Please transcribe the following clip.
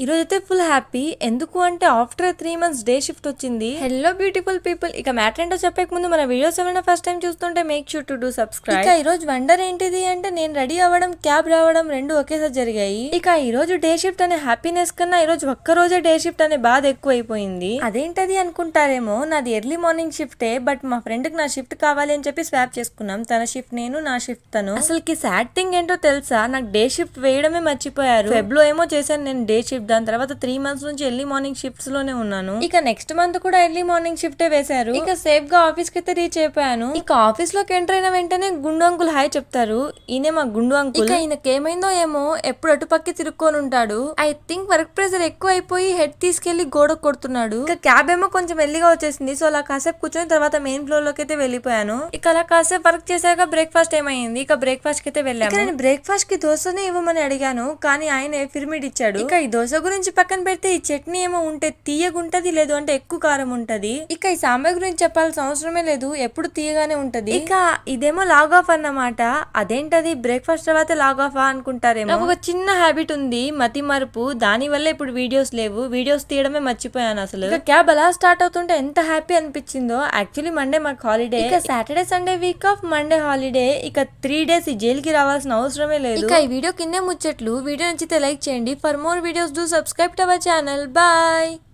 ఈరోజైతే full happy. ఎందుకు అంటే ఆఫ్టర్ 3 months డే షిఫ్ట్ వచ్చింది. హలో బ్యూటిఫుల్ పీపుల్, ఇక మ్యాటర్ ఏంటో చెప్పక ముందు మన వీడియోస్ ఏమైనా ఫస్ట్ టైం చూస్తుంటే make sure to do subscribe. ఇక ఈ రోజు వండర్ ఏంటిది అంటే నేను రెడీ అవ్వడం, క్యాబ్ రావడం రెండు ఒకేసారి జరిగాయి. ఇక ఈ రోజు డే షిఫ్ట్ అనే హ్యాపీనెస్ కన్నా ఈ రోజు ఒక్క రోజే డే షిఫ్ట్ అనే బాధ ఎక్కువైపోయింది. అదేంటది అనుకుంటారేమో, నాది ఎర్లీ మార్నింగ్ షిఫ్టే. బట్ మా ఫ్రెండ్ కి నా షిఫ్ట్ కావాలి అని చెప్పి స్వాప్ చేసుకున్నాం. తన షిఫ్ట్ నేను, నా షిఫ్ట్ తను. అసలుకి సాడ్ థింగ్ ఏంటో తెలుసా, నాకు డే షిఫ్ట్ వేయడమే మర్చిపోయారు. ఫెబ్ లో ఏమో చేశాను నేను డే షిఫ్ట్, దాని తర్వాత 3 months నుంచి ఎర్లీ మార్నింగ్ షిఫ్ట్స్ లోనే ఉన్నాను. ఇక నెక్స్ట్ మంత్ కూడా ఎర్లీ మార్నింగ్ షిఫ్టే వేశారు. ఇక సేఫ్ గా ఆఫీస్ కి అయితే రీచ్ అయిపోయాను. ఇక ఆఫీస్ లోకి ఎంటర్ అయిన వెంటనే గుండు అంకుల్ హాయ్ చెప్తారు. ఈయనే మా గుండు అంకుల్. ఇక ఈయనకేమైందో ఏమో, ఎప్పుడు అటుపక్కి తిరుక్కొని ఉంటాడు. ఐ థింక్ వర్క్ ప్రెషర్ ఎక్కువ అయిపోయి హెడ్ తీసుకెళ్లి గోడ కొడుతున్నాడు. ఇక క్యాబ్ ఏమో కొంచెం ఎల్లిగా వచ్చేసింది. సో అలా కాసేపు కూర్చొని తర్వాత మెయిన్ ఫ్లోర్ లోకి అయితే వెళ్ళిపోయాను. ఇక అలా కాసేపు వర్క్ చేశాక బ్రేక్ఫాస్ట్ ఏమైంది. ఇక బ్రేక్ఫాస్ట్ కి అయితే వెళ్ళాను. నేను బ్రేక్ఫాస్ట్ కి దోశనే ఇవ్వమని అడిగాను, కానీ ఆయన పిరమిడ్ ఇచ్చాడు. ఇక ఈ దోశ గురించి పక్కన పెడితే ఈ చట్నీ ఏమో ఉంటే తీయగుంటది, లేదు అంటే ఎక్కువ కారం ఉంటది. ఇక ఈ సాంబార్ గురించి చెప్పాల్సిన అవసరమే లేదు, ఎప్పుడు తీయగానే ఉంటది. ఇక ఇదేమో లాగ్ ఆఫ్ అన్నమాట. అదేంటది బ్రేక్ఫాస్ట్ తర్వాత లాగ్ ఆఫ్ అనుకుంటారేమో. నాకు ఒక చిన్న హ్యాబిట్ ఉంది, మతి మరుపు. దాని వల్ల ఇప్పుడు వీడియోస్ లేవు, వీడియోస్ తీయడమే మర్చిపోయాను అసలు. క్యాబ్ అలా స్టార్ట్ అవుతుంటే ఎంత హ్యాపీ అనిపించిందో. యాక్చువల్లీ మండే మాకు హాలిడే. ఇక Saturday Sunday week off, Monday holiday. ఇక 3 days ఈ జైలుకి రావాల్సిన అవసరమే లేదు. ఇక ఈ వీడియో కిందే ముచ్చట్లు. వీడియో నచ్చితే లైక్ చేయండి. For more videos do subscribe to our channel. Bye.